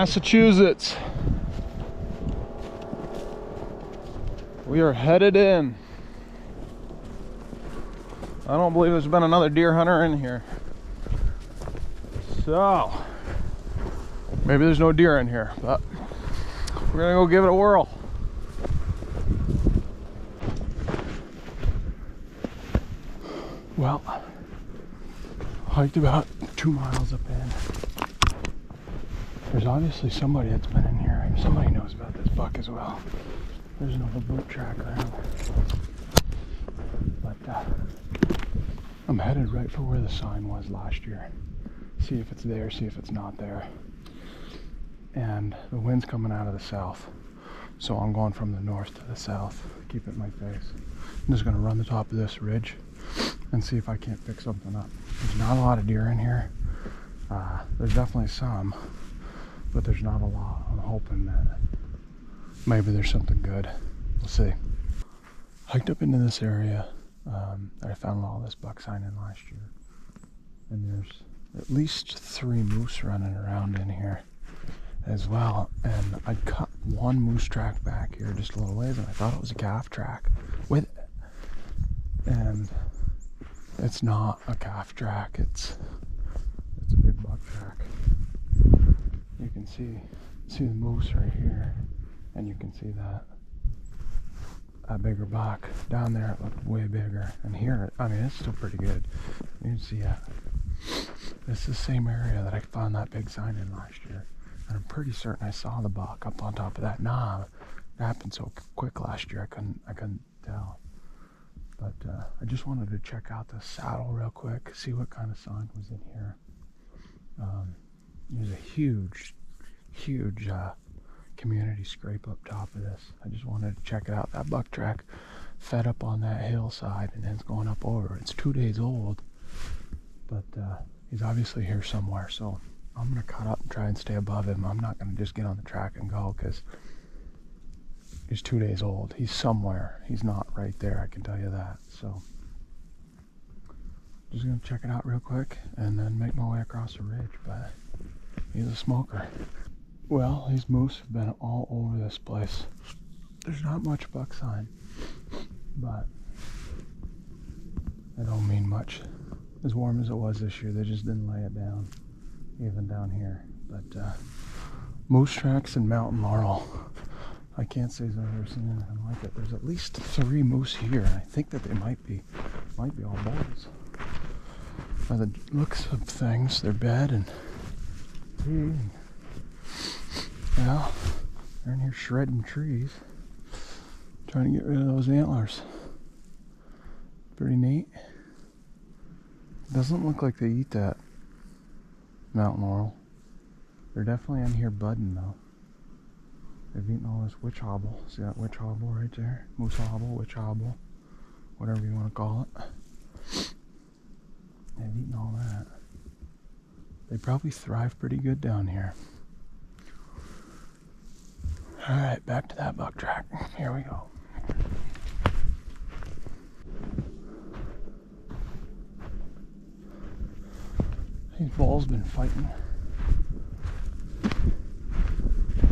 Massachusetts. We are headed in. I don't believe there's been another deer hunter in here. So, maybe there's no deer in here, but we're gonna go give it a whirl. Well, hiked about 2 miles up in. There's obviously somebody that's been in here. Somebody knows about this buck as well. There's another boot track around. But I'm headed right for where the sign was last year. See if it's there, see if it's not there. And the wind's coming out of the south. So I'm going from the north to the south. Keep it in my face. I'm just gonna run the top of this ridge and see if I can't pick something up. There's not a lot of deer in here. There's definitely some, but there's not a lot. I'm hoping that maybe there's something good. We'll see. Hiked up into this area that I found all this buck sign in last year. And there's at least 3 moose running around in here as well. And I cut one moose track back here just a little ways, and I thought it was a calf track with it. And it's not a calf track, it's a big buck track. You can see the moose right here, and you can see that bigger buck. Down there it looked way bigger, and here, I mean, it's still pretty good. You can see it. This is the same area that I found that big sign in last year, and I'm pretty certain I saw the buck up on top of that knob. It happened so quick last year, I couldn't tell. But I just wanted to check out the saddle real quick, see what kind of sign was in here. There's a huge community scrape up top of this. I just wanted to check it out. That buck track fed up on that hillside and then it's going up over. It's 2 days old, but he's obviously here somewhere. So I'm gonna cut up and try and stay above him. I'm not gonna just get on the track and go because he's 2 days old. He's somewhere. He's not right there, I can tell you that. So just gonna check it out real quick and then make my way across the ridge. But he's a smoker. Well, these moose have been all over this place. There's not much buck sign, but it don't mean much. As warm as it was this year, they just didn't lay it down, even down here. But moose tracks and mountain laurel, I can't say I've ever seen anything like it. There's at least 3 moose here, and I think that they might be all bulls. By the looks of things, they're bed and well, they're in here shredding trees, trying to get rid of those antlers. Pretty neat. Doesn't look like they eat that mountain laurel. They're definitely in here budding though. They've eaten all this witch hobble. See that witch hobble right there? Moose hobble, witch hobble, whatever you want to call it. They've eaten all that. They probably thrive pretty good down here. Alright, back to that buck track. Here we go. These bulls been fighting.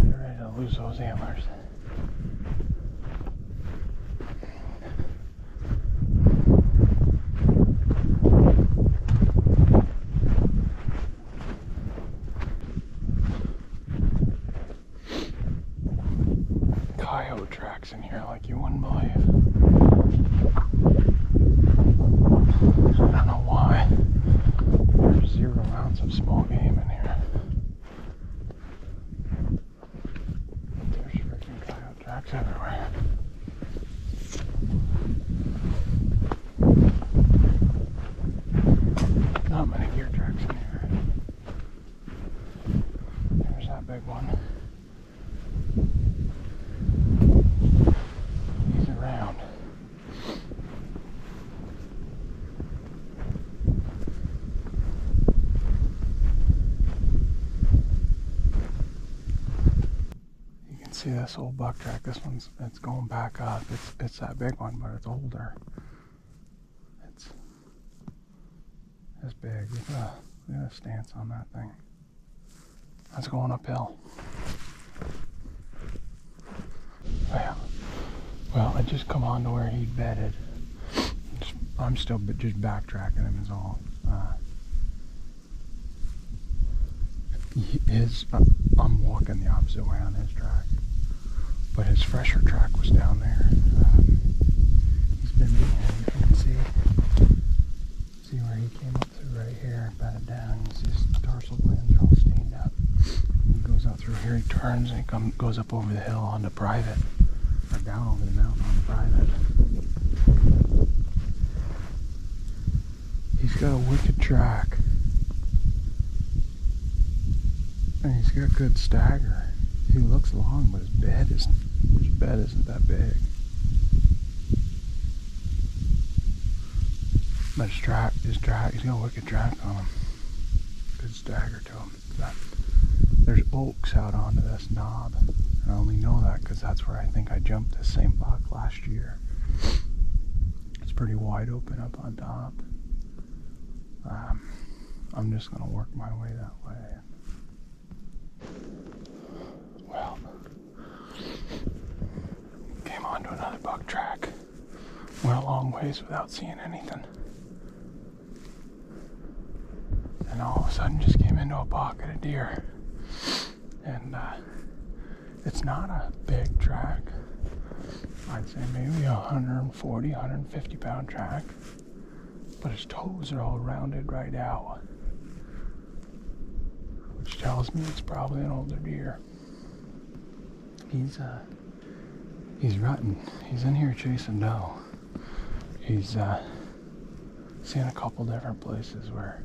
They're ready to lose those antlers. Coyote tracks in here like you wouldn't believe. I don't know why. There's 0 ounce of small game in here. There's freaking coyote tracks everywhere. Not many deer tracks in here. There's that big one. He's around. You can see this old buck track. This one's, it's going back up. It's that big one, but it's older. It's big. Look at the stance on that thing. That's going uphill. just come on to where he bedded. I'm still just backtracking him is all. I'm walking the opposite way on his track, but his fresher track was down there. He's been being, you can see where he came up through right here, bedded down. You see his dorsal glands are all stained up. He goes out through here, he turns, and he goes up over the hill onto private, or down over the mountain onto private. He's got a wicked track. And he's got good stagger. He looks long, but his bed isn't that big. But his track, he's got a wicked track on him. Good stagger to him. There's oaks out onto this knob. And I only know that because that's where I think I jumped the same buck last year. It's pretty wide open up on top. I'm just going to work my way that way. Well, came onto another buck track. Went a long ways without seeing anything. And all of a sudden just came into a pocket of deer. And it's not a big track. I'd say maybe 140, 150 pound track. But his toes are all rounded right out. Which tells me it's probably an older deer. He's rutting. He's in here chasing doe. He's seen a couple different places where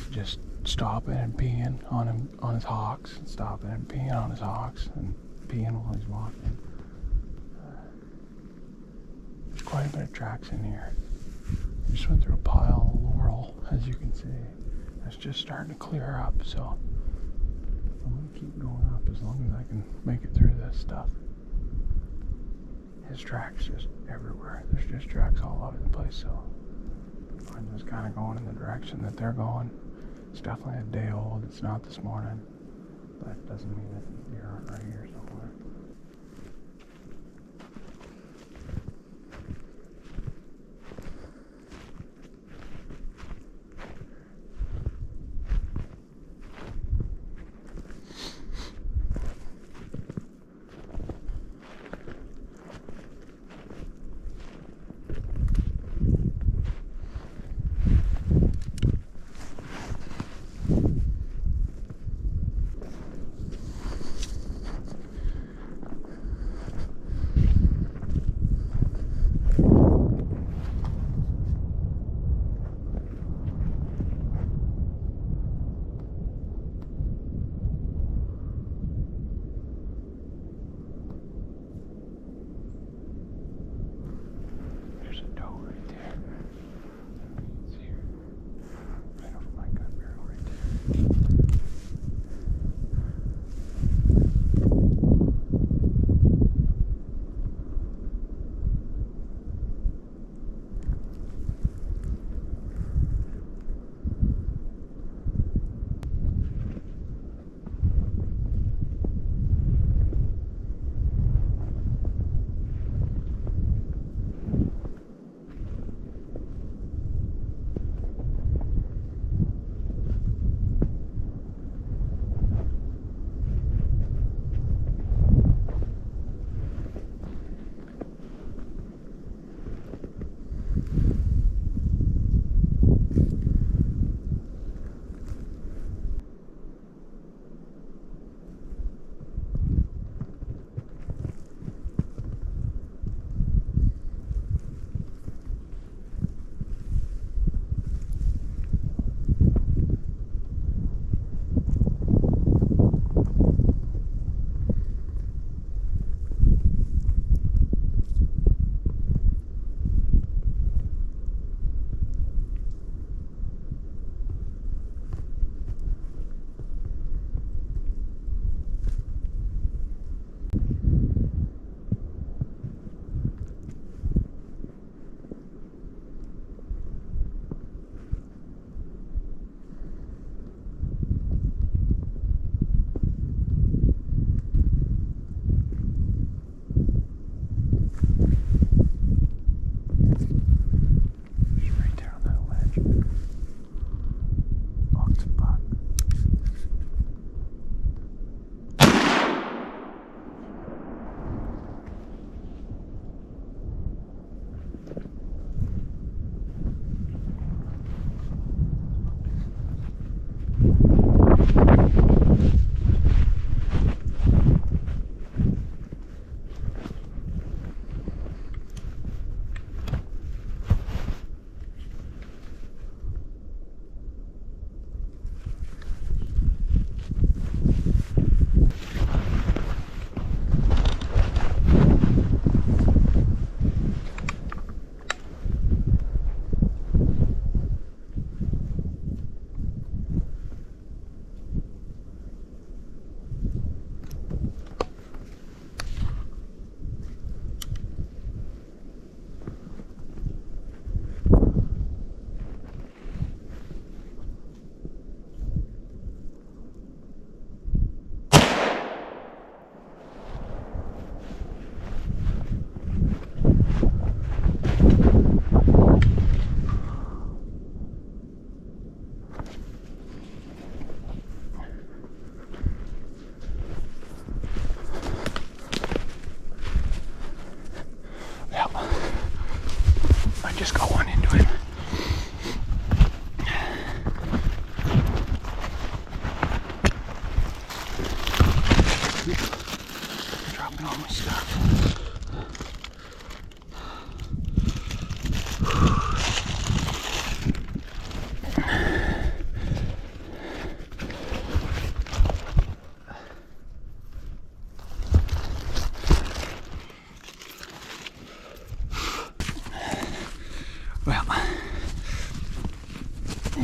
just stopping and peeing on him, on his hocks, and stopping and peeing on his hocks, and peeing while he's walking. There's quite a bit of tracks in here. We just went through a pile of laurel, as you can see. It's just starting to clear up, so I'm going to keep going up as long as I can make it through this stuff. His tracks just everywhere. There's just tracks all over the place, so I'm just kind of going in the direction that they're going. It's definitely a day old. It's not this morning, but it doesn't mean that deer aren't right here somewhere.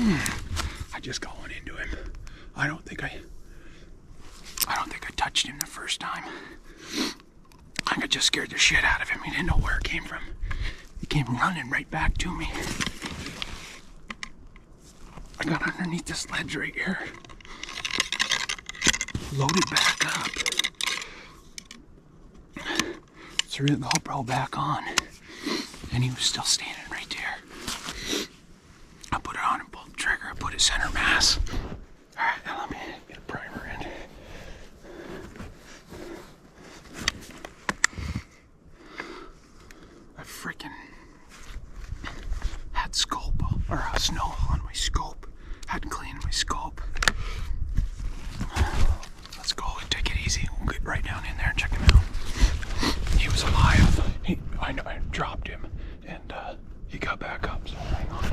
I just got one into him. I don't think I touched him the first time. I think I just scared the shit out of him. He didn't know where it came from. He came running right back to me. I got underneath this ledge right here. Loaded back up. Threw the GoPro back on. And he was still standing right there. I put it on and pulled the trigger. I put it center mass. Alright, now let me get a primer in. I freaking had scope or snow on my scope. Hadn't cleaned my scope. Let's go and take it easy. We'll get right down in there and check him out. He was alive. I dropped him and he got back up, so hang on.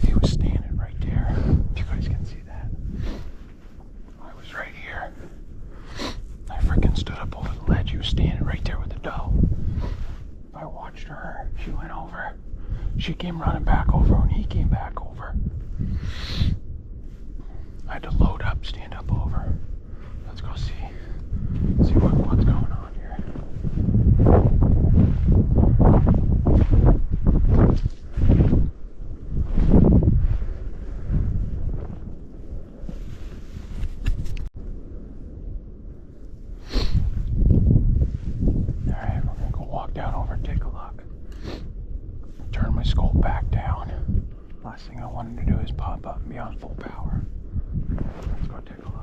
He was standing right there. You guys can see that. I was right here. I freaking stood up over the ledge. He was standing right there with the doe. I watched her. She went over. She came running back over when he came back over. I had to load up, stand up over. Let's go see what's going on here. Alright, we're gonna go walk down over and take a look. Turn my scope back down. Last thing I wanted to do is pop up and be on full power. Let's go take a look.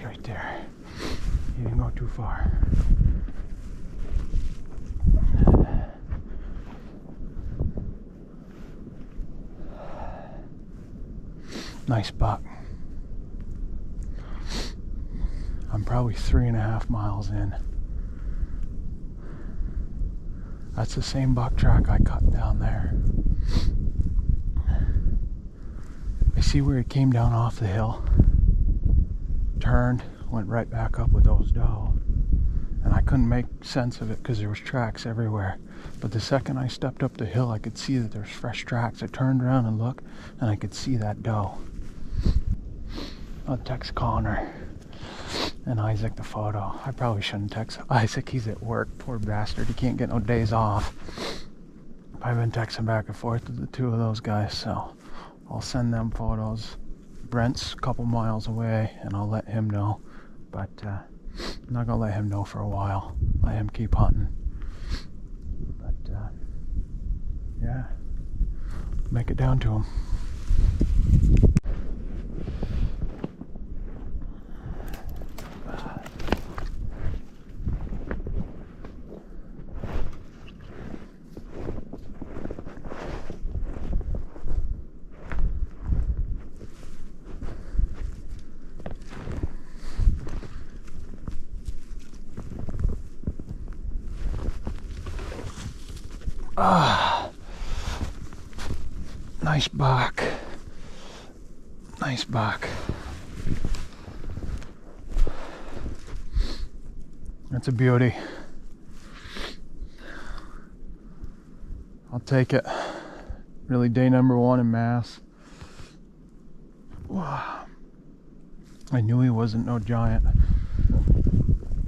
Right there. He didn't go too far. Nice buck. I'm probably 3.5 miles in. That's the same buck track I cut down there. I see where it came down off the hill. Turned, went right back up with those doe, and I couldn't make sense of it because there was tracks everywhere. But the second I stepped up the hill, I could see that there's fresh tracks. I turned around and looked, and I could see that doe. I'll text Connor and Isaac the photo. I probably shouldn't text Isaac. He's at work, poor bastard. He can't get no days off. I've been texting back and forth with the two of those guys, so I'll send them photos. Brent's a couple miles away, and I'll let him know, but I'm not gonna let him know for a while. Let him keep hunting. But yeah, make it down to him. Nice buck. Nice buck. That's a beauty. I'll take it. Really day number 1 in Mass. Wow. I knew he wasn't no giant.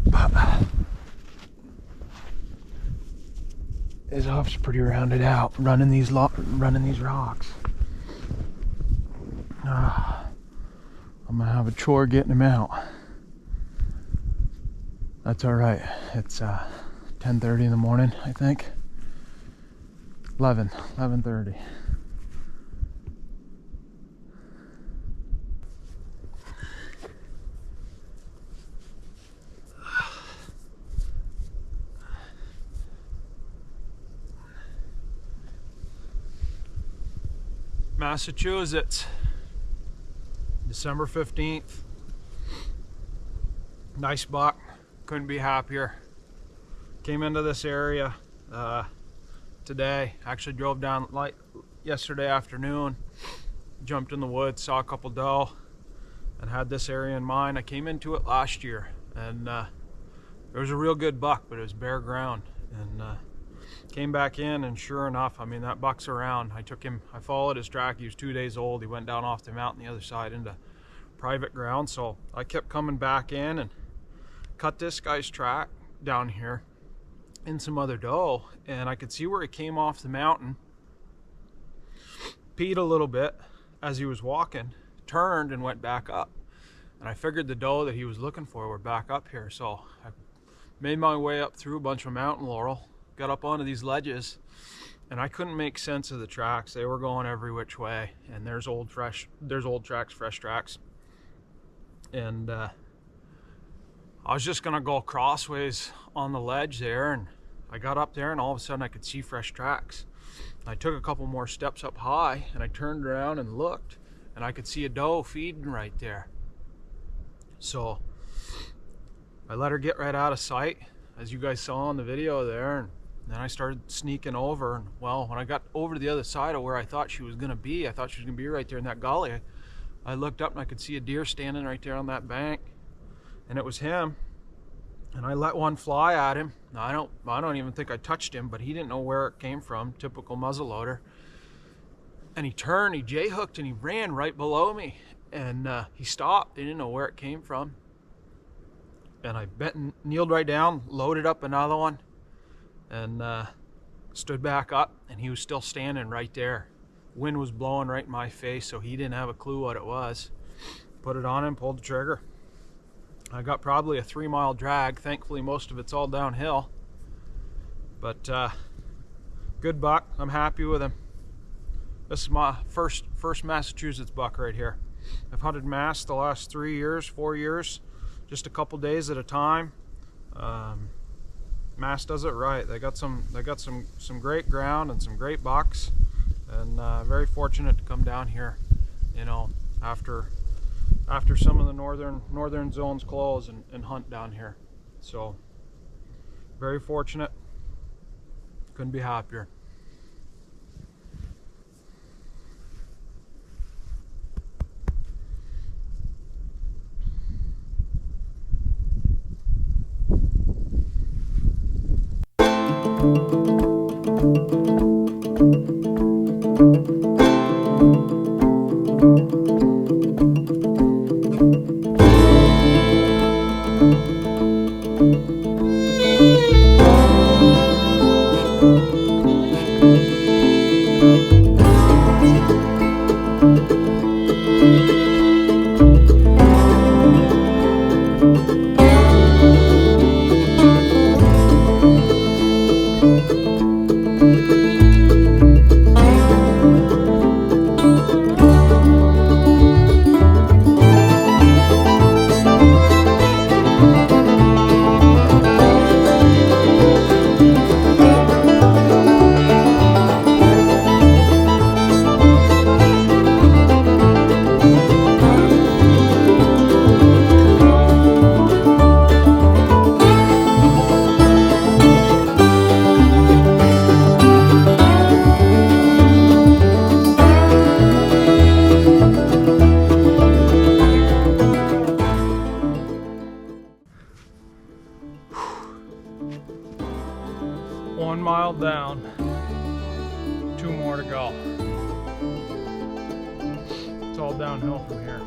But his hoof's pretty rounded out, running these rocks. I'm gonna have a chore getting him out. That's all right. It's 10:30 in the morning, I think. 11:30. Massachusetts, December 15th. Nice buck, couldn't be happier. Came into this area today, actually drove down yesterday afternoon, jumped in the woods, saw a couple doe, and had this area in mind. I came into it last year, and there was a real good buck, but it was bare ground, and came back in, and sure enough, I mean, that buck's around. I followed his track. He was 2 days old. He went down off the mountain the other side into private ground, so I kept coming back in and cut this guy's track down here in some other doe, and I could see where he came off the mountain, peed a little bit as he was walking, turned and went back up, and I figured the doe that he was looking for were back up here. So I made my way up through a bunch of mountain laurel, got up onto these ledges, and I couldn't make sense of the tracks. They were going every which way, and there's old tracks, fresh tracks, and I was just gonna go crossways on the ledge there, and I got up there, and all of a sudden I could see fresh tracks. I took a couple more steps up high, and I turned around and looked, and I could see a doe feeding right there. So I let her get right out of sight, as you guys saw in the video there, and then I started sneaking over. And well, when I got over to the other side of where I thought she was gonna be, right there in that gully, I looked up and I could see a deer standing right there on that bank, and it was him. And I let one fly at him. Now, I don't even think I touched him, but he didn't know where it came from. Typical muzzleloader. And he turned, he J-hooked, and he ran right below me. And he stopped. He didn't know where it came from. And I bent and kneeled right down, loaded up another one, and stood back up, and he was still standing right there. Wind was blowing right in my face, so he didn't have a clue what it was. Put it on him, pulled the trigger. I got probably a 3-mile drag. Thankfully, most of it's all downhill. But good buck. I'm happy with him. This is my first Massachusetts buck right here. I've hunted Mass the last 4 years, just a couple days at a time. Mass does it right. They got some great ground and some great bucks, and very fortunate to come down here, you know, after some of the northern zones close, and hunt down here. So very fortunate. Couldn't be happier. Down, 2 more to go. It's all downhill from here.